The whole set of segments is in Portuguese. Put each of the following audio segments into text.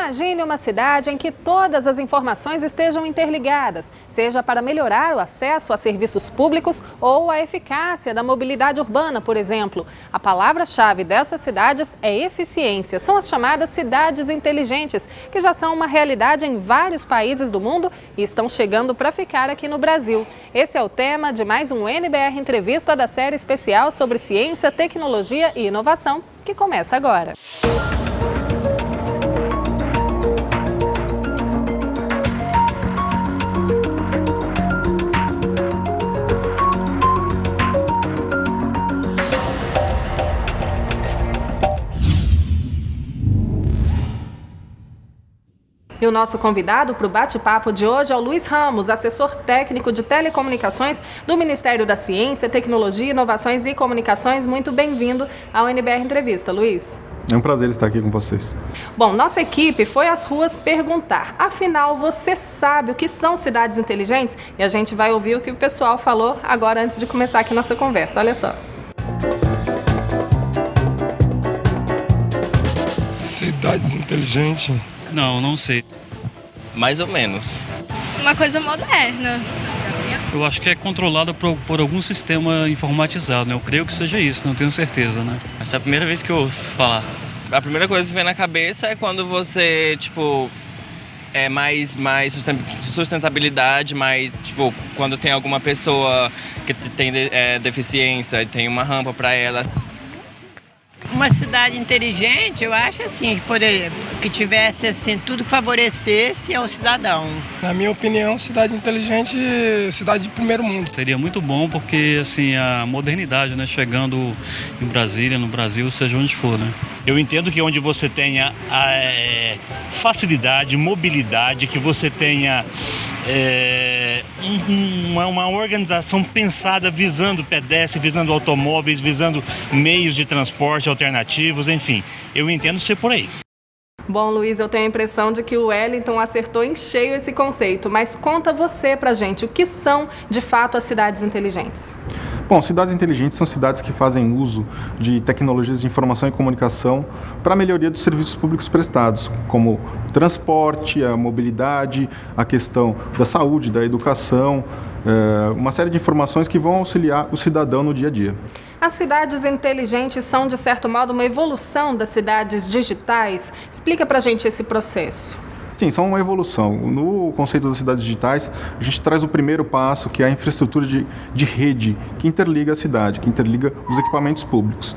Imagine uma cidade em que todas as informações estejam interligadas, seja para melhorar o acesso a serviços públicos ou a eficácia da mobilidade urbana, por exemplo. A palavra-chave dessas cidades é eficiência. São as chamadas cidades inteligentes, que já são uma realidade em vários países do mundo e estão chegando para ficar aqui no Brasil. Esse é o tema de mais um NBR Entrevista da série especial sobre ciência, tecnologia e inovação, que começa agora. E o nosso convidado para o bate-papo de hoje é o Luiz Ramos, assessor técnico de telecomunicações do Ministério da Ciência, Tecnologia, Inovações e Comunicações. Muito bem-vindo ao NBR Entrevista, Luiz. É um prazer estar aqui com vocês. Bom, nossa equipe foi às ruas perguntar, afinal, você sabe o que são cidades inteligentes? E a gente vai ouvir o que o pessoal falou agora antes de começar aqui nossa conversa. Olha só. Cidades inteligentes? Não sei. Mais ou menos. Uma coisa moderna. Eu acho que é controlada por algum sistema informatizado, né? Eu creio que seja isso, não tenho certeza, né? Essa é a primeira vez que eu ouço falar. A primeira coisa que vem na cabeça é quando você, é mais sustentabilidade, mais, quando tem alguma pessoa que tem deficiência e tem uma rampa para ela. Uma cidade inteligente, eu acho assim, que tivesse assim, tudo que favorecesse ao cidadão. Na minha opinião, cidade inteligente, cidade de primeiro mundo. Seria muito bom porque assim, a modernidade, né, chegando em Brasília, no Brasil, seja onde for, né? Eu entendo que onde você tenha facilidade, mobilidade, que você tenha uma organização pensada visando pedestres, visando automóveis, visando meios de transporte alternativos, enfim, eu entendo ser por aí. Bom, Luiz, eu tenho a impressão de que o Wellington acertou em cheio esse conceito, mas conta você pra gente, o que são, de fato, as cidades inteligentes? Bom, cidades inteligentes são cidades que fazem uso de tecnologias de informação e comunicação para a melhoria dos serviços públicos prestados, como o transporte, a mobilidade, a questão da saúde, da educação, uma série de informações que vão auxiliar o cidadão no dia a dia. As cidades inteligentes são, de certo modo, uma evolução das cidades digitais? Explica pra gente esse processo. Sim, são uma evolução. No conceito das cidades digitais, a gente traz o primeiro passo, que é a infraestrutura de rede, que interliga a cidade, que interliga os equipamentos públicos.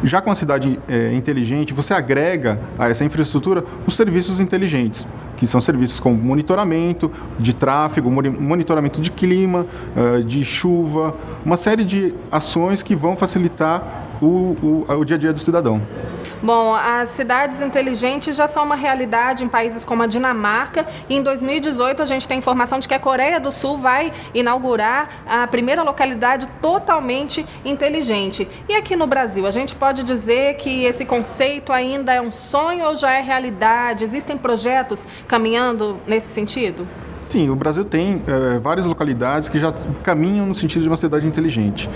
Já com a cidade inteligente, você agrega a essa infraestrutura os serviços inteligentes, que são serviços como monitoramento de tráfego, monitoramento de clima, de chuva, uma série de ações que vão facilitar o dia a dia do cidadão. Bom, as cidades inteligentes já são uma realidade em países como a Dinamarca e em 2018 a gente tem informação de que a Coreia do Sul vai inaugurar a primeira localidade totalmente inteligente. E aqui no Brasil, a gente pode dizer que esse conceito ainda é um sonho ou já é realidade? Existem projetos caminhando nesse sentido? Sim, o Brasil tem várias localidades que já caminham no sentido de uma cidade inteligente.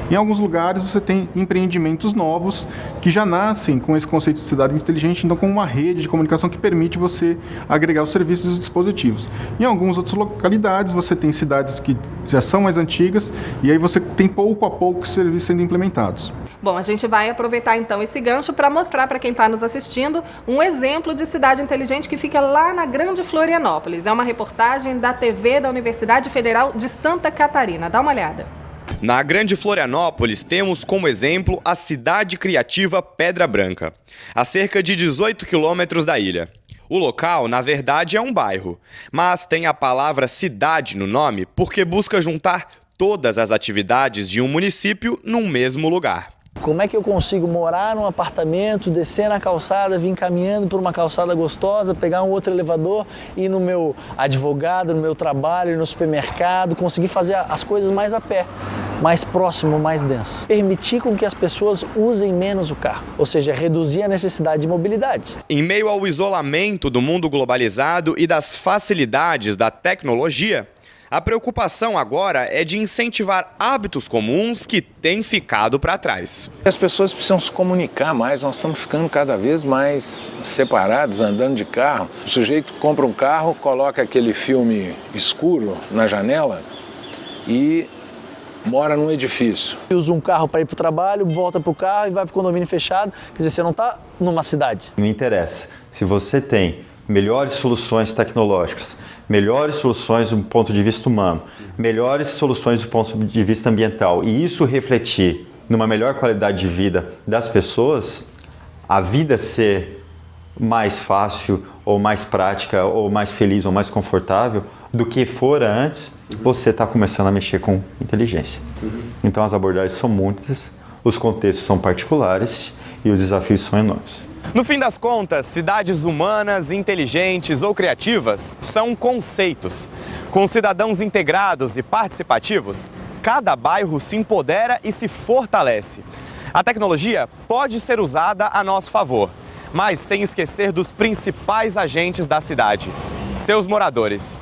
Em alguns lugares você tem empreendimentos novos que já nascem com esse conceito de cidade inteligente, então com uma rede de comunicação que permite você agregar os serviços e os dispositivos. Em algumas outras localidades você tem cidades que já são mais antigas e aí você tem pouco a pouco os serviços sendo implementados. Bom, a gente vai aproveitar então esse gancho para mostrar para quem está nos assistindo um exemplo de cidade inteligente que fica lá na Grande Florianópolis. É uma reportagem da TV da Universidade Federal de Santa Catarina. Dá uma olhada. Na Grande Florianópolis, temos como exemplo a cidade criativa Pedra Branca, a cerca de 18 quilômetros da ilha. O local, na verdade, é um bairro, mas tem a palavra cidade no nome porque busca juntar todas as atividades de um município num mesmo lugar. Como é que eu consigo morar num apartamento, descer na calçada, vir caminhando por uma calçada gostosa, pegar um outro elevador, ir no meu advogado, no meu trabalho, no supermercado, conseguir fazer as coisas mais a pé, mais próximo, mais denso. Permitir com que as pessoas usem menos o carro, ou seja, reduzir a necessidade de mobilidade. Em meio ao isolamento do mundo globalizado e das facilidades da tecnologia, A preocupação agora é de incentivar hábitos comuns que têm ficado para trás. As pessoas precisam se comunicar mais, nós estamos ficando cada vez mais separados, andando de carro. O sujeito compra um carro, coloca aquele filme escuro na janela e mora num edifício. Usa um carro para ir para o trabalho, volta para o carro e vai para o condomínio fechado. Quer dizer, você não está numa cidade. Não interessa. Se você tem melhores soluções tecnológicas, melhores soluções do ponto de vista humano, melhores soluções do ponto de vista ambiental, e isso refletir numa melhor qualidade de vida das pessoas, a vida ser mais fácil, ou mais prática, ou mais feliz, ou mais confortável do que fora antes, você está começando a mexer com inteligência. Então as abordagens são muitas, os contextos são particulares e os desafios são enormes. No fim das contas, cidades humanas, inteligentes ou criativas são conceitos. Com cidadãos integrados e participativos, cada bairro se empodera e se fortalece. A tecnologia pode ser usada a nosso favor, mas sem esquecer dos principais agentes da cidade, seus moradores.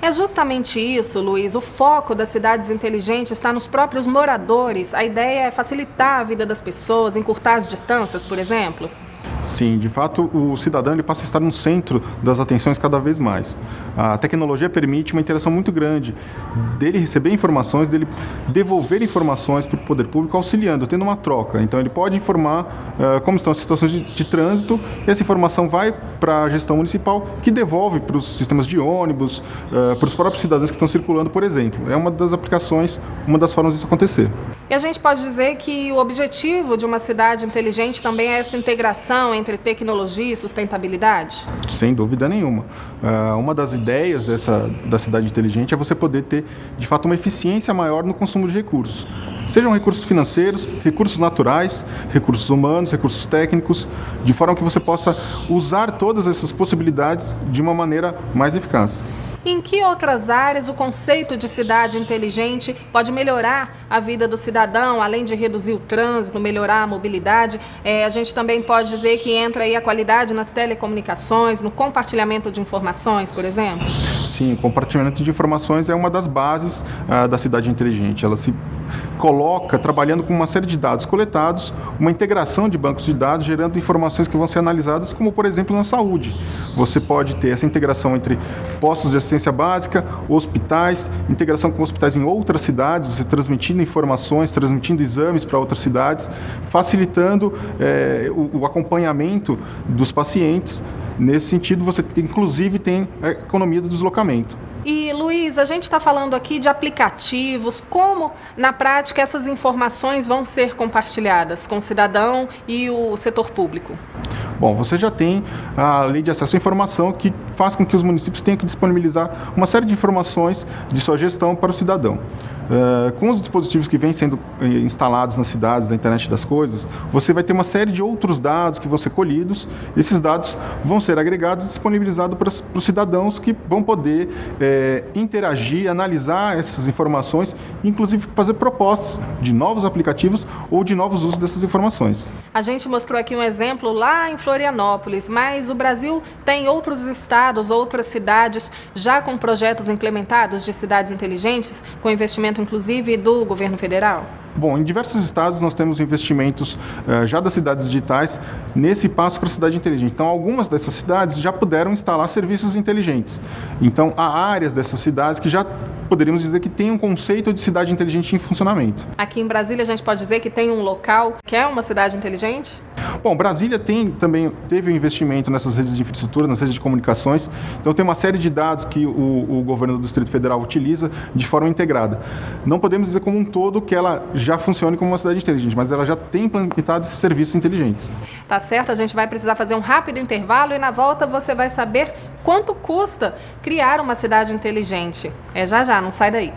É justamente isso, Luiz. O foco das cidades inteligentes está nos próprios moradores. A ideia é facilitar a vida das pessoas, encurtar as distâncias, por exemplo. Sim, de fato, o cidadão ele passa a estar no centro das atenções cada vez mais. A tecnologia permite uma interação muito grande dele receber informações, dele devolver informações para o poder público, auxiliando, tendo uma troca. Então, ele pode informar como estão as situações de trânsito, e essa informação vai para a gestão municipal, que devolve para os sistemas de ônibus, para os próprios cidadãos que estão circulando, por exemplo. É uma das aplicações, uma das formas disso acontecer. E a gente pode dizer que o objetivo de uma cidade inteligente também é essa integração entre tecnologia e sustentabilidade? Sem dúvida nenhuma. Uma das ideias da cidade inteligente é você poder ter, de fato, uma eficiência maior no consumo de recursos. Sejam recursos financeiros, recursos naturais, recursos humanos, recursos técnicos, de forma que você possa usar todas essas possibilidades de uma maneira mais eficaz. Em que outras áreas o conceito de cidade inteligente pode melhorar a vida do cidadão, além de reduzir o trânsito, melhorar a mobilidade? A gente também pode dizer que entra aí a qualidade nas telecomunicações, no compartilhamento de informações, por exemplo? Sim, o compartilhamento de informações é uma das bases da cidade inteligente. Ela se coloca trabalhando com uma série de dados coletados, uma integração de bancos de dados, gerando informações que vão ser analisadas, como, por exemplo, na saúde. Você pode ter essa integração entre postos de assistência básica, hospitais, integração com hospitais em outras cidades, você transmitindo informações, transmitindo exames para outras cidades, facilitando o acompanhamento dos pacientes. Nesse sentido, você inclusive tem a economia do deslocamento. E, Luiz, a gente está falando aqui de aplicativos, como, na prática, essas informações vão ser compartilhadas com o cidadão e o setor público? Bom, você já tem a Lei de Acesso à Informação, que faz com que os municípios tenham que disponibilizar uma série de informações de sua gestão para o cidadão. Com os dispositivos que vêm sendo instalados nas cidades, da internet das coisas, você vai ter uma série de outros dados que vão ser colhidos. Esses dados vão ser agregados e disponibilizados para os cidadãos, que vão poder interagir, analisar essas informações, inclusive fazer propostas de novos aplicativos ou de novos usos dessas informações. A gente mostrou aqui um exemplo lá em Florianópolis, mas o Brasil tem outros estados, outras cidades já com projetos implementados de cidades inteligentes, com investimento inclusive do governo federal? Bom, em diversos estados nós temos investimentos já das cidades digitais nesse passo para a cidade inteligente. Então, algumas dessas cidades já puderam instalar serviços inteligentes. Então, há áreas dessas cidades que já poderíamos dizer que tem um conceito de cidade inteligente em funcionamento. Aqui em Brasília a gente pode dizer que tem um local que é uma cidade inteligente? Bom, Brasília teve um investimento nessas redes de infraestrutura, nas redes de comunicações. Então, tem uma série de dados que o governo do Distrito Federal utiliza de forma integrada. Não podemos dizer como um todo que ela já funcione como uma cidade inteligente, mas ela já tem implementado esses serviços inteligentes. Tá certo, a gente vai precisar fazer um rápido intervalo e na volta você vai saber quanto custa criar uma cidade inteligente. É já, não sai daí.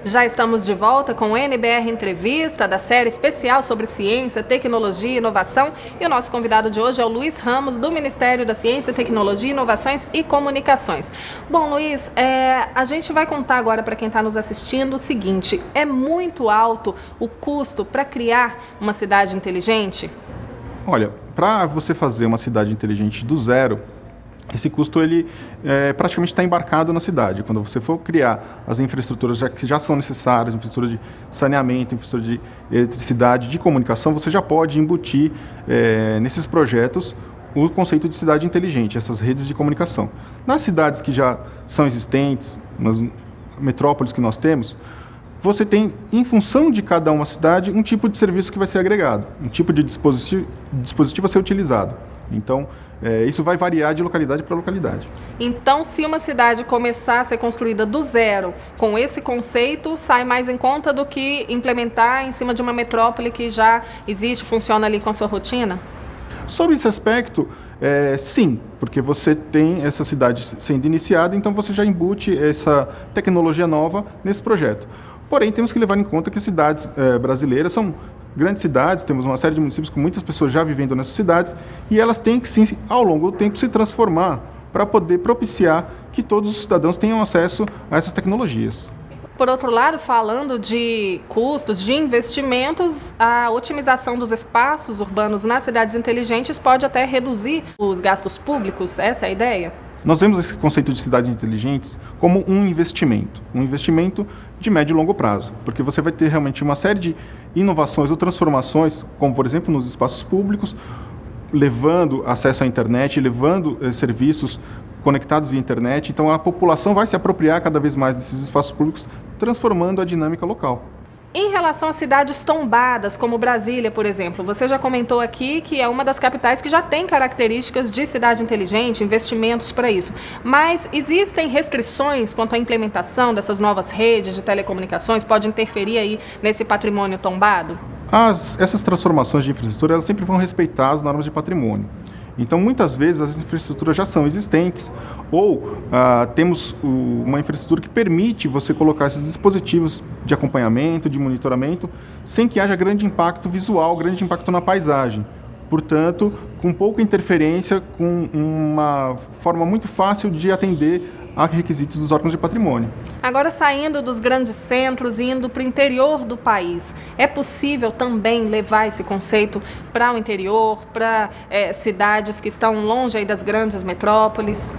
Já estamos de volta com o NBR Entrevista, da série especial sobre ciência, tecnologia e inovação. E o nosso convidado de hoje é o Luiz Ramos, do Ministério da Ciência, Tecnologia, Inovações e Comunicações. Bom, Luiz, a gente vai contar agora para quem está nos assistindo o seguinte: é muito alto o custo para criar uma cidade inteligente? Olha, para você fazer uma cidade inteligente do zero, esse custo ele praticamente está embarcado na cidade. Quando você for criar as infraestruturas que já são necessárias, infraestrutura de saneamento, infraestrutura de eletricidade, de comunicação, você já pode embutir nesses projetos o conceito de cidade inteligente, essas redes de comunicação. Nas cidades que já são existentes, nas metrópoles que nós temos, você tem, em função de cada uma cidade, um tipo de serviço que vai ser agregado, um tipo de dispositivo a ser utilizado. Então, isso vai variar de localidade para localidade. Então, se uma cidade começar a ser construída do zero, com esse conceito, sai mais em conta do que implementar em cima de uma metrópole que já existe, funciona ali com a sua rotina? Sobre esse aspecto, sim, porque você tem essa cidade sendo iniciada, então você já embute essa tecnologia nova nesse projeto. Porém, temos que levar em conta que as cidades brasileiras são grandes cidades, temos uma série de municípios com muitas pessoas já vivendo nessas cidades, e elas têm que, sim, ao longo do tempo, se transformar para poder propiciar que todos os cidadãos tenham acesso a essas tecnologias. Por outro lado, falando de custos, de investimentos, a otimização dos espaços urbanos nas cidades inteligentes pode até reduzir os gastos públicos, essa é a ideia? Nós vemos esse conceito de cidades inteligentes como um investimento de médio e longo prazo, porque você vai ter realmente uma série de inovações ou transformações, como por exemplo nos espaços públicos, levando acesso à internet, levando serviços conectados via internet. Então a população vai se apropriar cada vez mais desses espaços públicos, transformando a dinâmica local. Em relação a cidades tombadas, como Brasília, por exemplo, você já comentou aqui que é uma das capitais que já tem características de cidade inteligente, investimentos para isso. Mas existem restrições quanto à implementação dessas novas redes de telecomunicações? Pode interferir aí nesse patrimônio tombado? Essas transformações de infraestrutura, elas sempre vão respeitar as normas de patrimônio. Então, muitas vezes, as infraestruturas já são existentes ou temos uma infraestrutura que permite você colocar esses dispositivos de acompanhamento, de monitoramento, sem que haja grande impacto visual, grande impacto na paisagem. Portanto, com pouca interferência, com uma forma muito fácil de atender a requisitos dos órgãos de patrimônio. Agora, saindo dos grandes centros e indo para o interior do país, é possível também levar esse conceito para o interior, para cidades que estão longe aí das grandes metrópoles?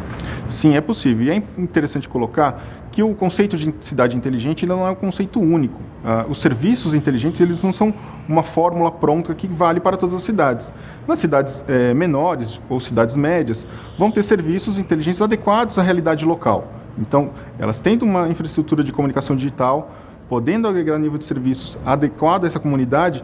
Sim, é possível. E é interessante colocar que o conceito de cidade inteligente não é um conceito único. Os serviços inteligentes, eles não são uma fórmula pronta que vale para todas as cidades. Nas cidades menores ou cidades médias, vão ter serviços inteligentes adequados à realidade local. Então, elas tendo uma infraestrutura de comunicação digital, podendo agregar nível de serviços adequado a essa comunidade,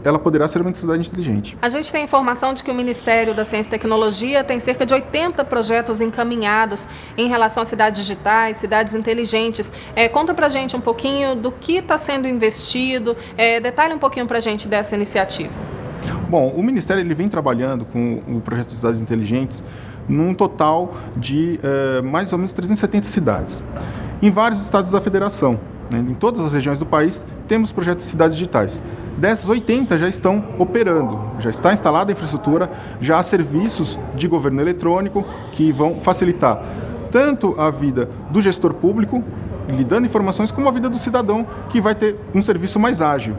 ela poderá ser uma cidade inteligente. A gente tem informação de que o Ministério da Ciência e Tecnologia tem cerca de 80 projetos encaminhados em relação a cidades digitais, cidades inteligentes. Conta pra gente um pouquinho do que está sendo investido, detalhe um pouquinho pra gente dessa iniciativa. Bom, o Ministério ele vem trabalhando com o projeto de cidades inteligentes num total de mais ou menos 370 cidades, em vários estados da federação. Em todas as regiões do país, temos projetos de cidades digitais. Dessas, 80 já estão operando, já está instalada a infraestrutura, já há serviços de governo eletrônico que vão facilitar tanto a vida do gestor público, lhe dando informações, como a vida do cidadão, que vai ter um serviço mais ágil.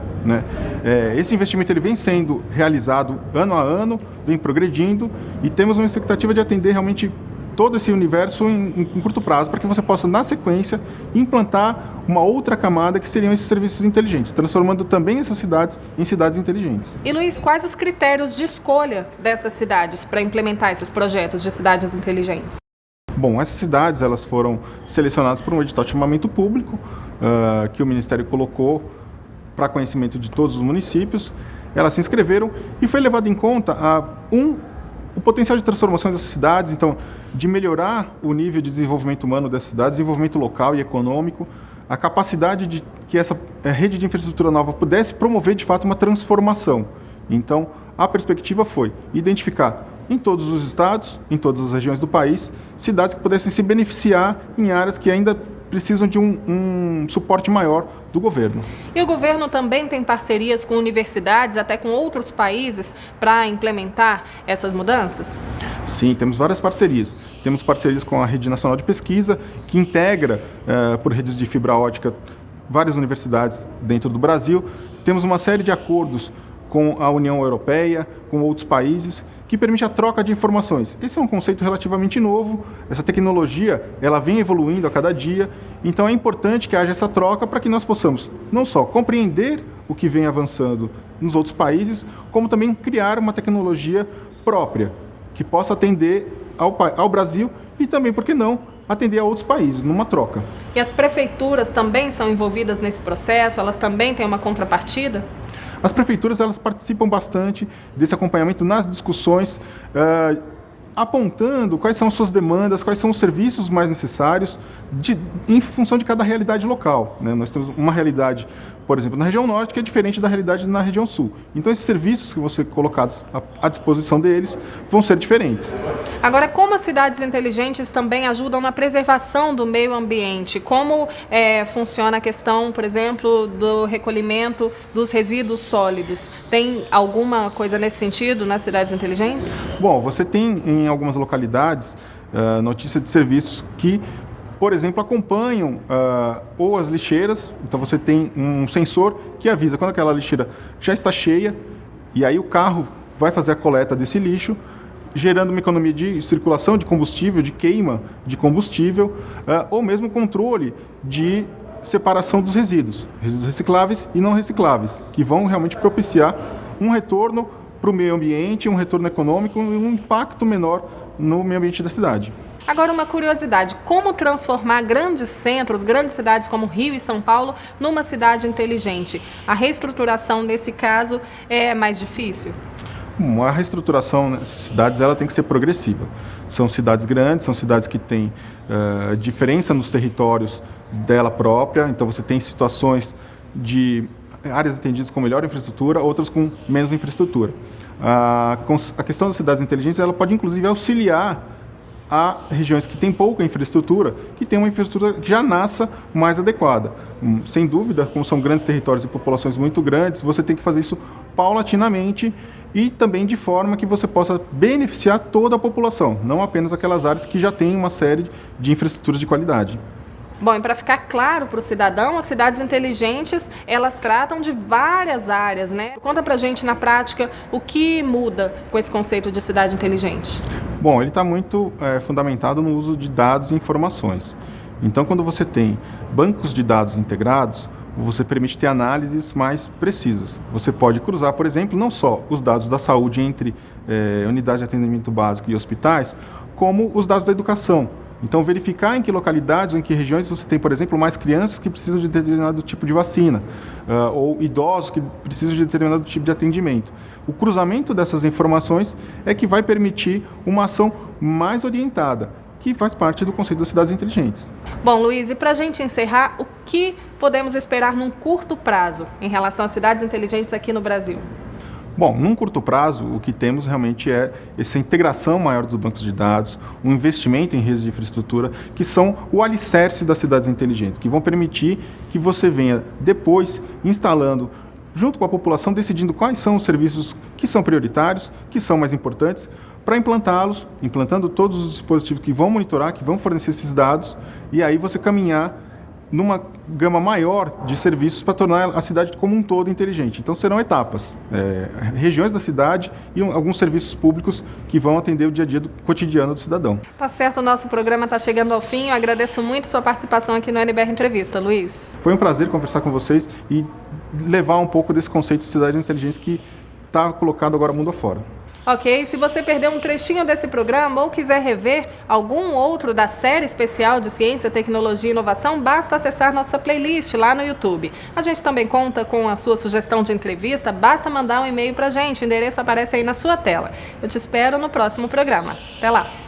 Esse investimento ele vem sendo realizado ano a ano, vem progredindo, e temos uma expectativa de atender realmente todo esse universo em curto prazo, para que você possa, na sequência, implantar uma outra camada que seriam esses serviços inteligentes, transformando também essas cidades em cidades inteligentes. E, Luiz, quais os critérios de escolha dessas cidades para implementar esses projetos de cidades inteligentes? Bom, essas cidades elas foram selecionadas por um edital de chamamento público que o Ministério colocou para conhecimento de todos os municípios. Elas se inscreveram e foi levado em conta o potencial de transformação dessas cidades, então, de melhorar o nível de desenvolvimento humano dessas cidades, desenvolvimento local e econômico, a capacidade de que essa rede de infraestrutura nova pudesse promover, de fato, uma transformação. Então, a perspectiva foi identificar em todos os estados, em todas as regiões do país, cidades que pudessem se beneficiar em áreas que ainda precisam de um suporte maior do governo. E o governo também tem parcerias com universidades, até com outros países, para implementar essas mudanças? Sim, temos várias parcerias. Temos parcerias com a Rede Nacional de Pesquisa, que integra, por redes de fibra ótica, várias universidades dentro do Brasil. Temos uma série de acordos com a União Europeia, com outros países, que permite a troca de informações. Esse é um conceito relativamente novo, essa tecnologia ela vem evoluindo a cada dia, então é importante que haja essa troca para que nós possamos não só compreender o que vem avançando nos outros países, como também criar uma tecnologia própria, que possa atender ao Brasil e também, por que não, atender a outros países, numa troca. E as prefeituras também são envolvidas nesse processo? Elas também têm uma contrapartida? As prefeituras elas participam bastante desse acompanhamento nas discussões, apontando quais são as suas demandas, quais são os serviços mais necessários em função de cada realidade local, né? Nós temos uma realidade, por exemplo, na região norte, que é diferente da realidade na região sul. Então, esses serviços que vão ser colocados à disposição deles vão ser diferentes. Agora, como as cidades inteligentes também ajudam na preservação do meio ambiente? Como funciona a questão, por exemplo, do recolhimento dos resíduos sólidos? Tem alguma coisa nesse sentido nas cidades inteligentes? Bom, você tem em algumas localidades notícia de serviços que, por exemplo, acompanham ou as lixeiras. Então você tem um sensor que avisa quando aquela lixeira já está cheia, e aí o carro vai fazer a coleta desse lixo, gerando uma economia de circulação de combustível, de queima de combustível, ou mesmo controle de separação dos resíduos recicláveis e não recicláveis, que vão realmente propiciar um retorno para o meio ambiente, um retorno econômico e um impacto menor no meio ambiente da cidade. Agora, uma curiosidade, como transformar grandes centros, grandes cidades como Rio e São Paulo, numa cidade inteligente? A reestruturação, nesse caso, é mais difícil? A reestruturação nessas cidades ela tem que ser progressiva. São cidades grandes, são cidades que têm diferença nos territórios dela própria, então você tem situações de áreas atendidas com melhor infraestrutura, outras com menos infraestrutura. A questão das cidades inteligentes ela pode, inclusive, auxiliar a regiões que têm pouca infraestrutura, que tem uma infraestrutura que já nasça mais adequada. Sem dúvida, como são grandes territórios e populações muito grandes, você tem que fazer isso paulatinamente e também de forma que você possa beneficiar toda a população, não apenas aquelas áreas que já têm uma série de infraestruturas de qualidade. Bom, e para ficar claro para o cidadão, as cidades inteligentes, elas tratam de várias áreas, né? Conta pra gente, na prática, o que muda com esse conceito de cidade inteligente. Bom, ele está muito fundamentado no uso de dados e informações. Então, quando você tem bancos de dados integrados, você permite ter análises mais precisas. Você pode cruzar, por exemplo, não só os dados da saúde entre unidades de atendimento básico e hospitais, como os dados da educação. Então, verificar em que localidades ou em que regiões você tem, por exemplo, mais crianças que precisam de determinado tipo de vacina, ou idosos que precisam de determinado tipo de atendimento. O cruzamento dessas informações é que vai permitir uma ação mais orientada, que faz parte do conceito das cidades inteligentes. Bom, Luiz, e para a gente encerrar, o que podemos esperar num curto prazo em relação às cidades inteligentes aqui no Brasil? Bom, num curto prazo, o que temos realmente é essa integração maior dos bancos de dados, um investimento em redes de infraestrutura, que são o alicerce das cidades inteligentes, que vão permitir que você venha depois instalando, junto com a população, decidindo quais são os serviços que são prioritários, que são mais importantes, para implantá-los, implantando todos os dispositivos que vão monitorar, que vão fornecer esses dados, e aí você caminhar numa gama maior de serviços para tornar a cidade como um todo inteligente. Então serão etapas, regiões da cidade e alguns serviços públicos que vão atender o dia a dia do cotidiano do cidadão. Tá certo, o nosso programa está chegando ao fim. Eu agradeço muito sua participação aqui no NBR Entrevista, Luiz. Foi um prazer conversar com vocês e levar um pouco desse conceito de cidades inteligentes que está colocado agora mundo afora. Ok, se você perdeu um trechinho desse programa ou quiser rever algum outro da série especial de Ciência, Tecnologia e Inovação, basta acessar nossa playlist lá no YouTube. A gente também conta com a sua sugestão de entrevista, basta mandar um e-mail pra gente, o endereço aparece aí na sua tela. Eu te espero no próximo programa. Até lá!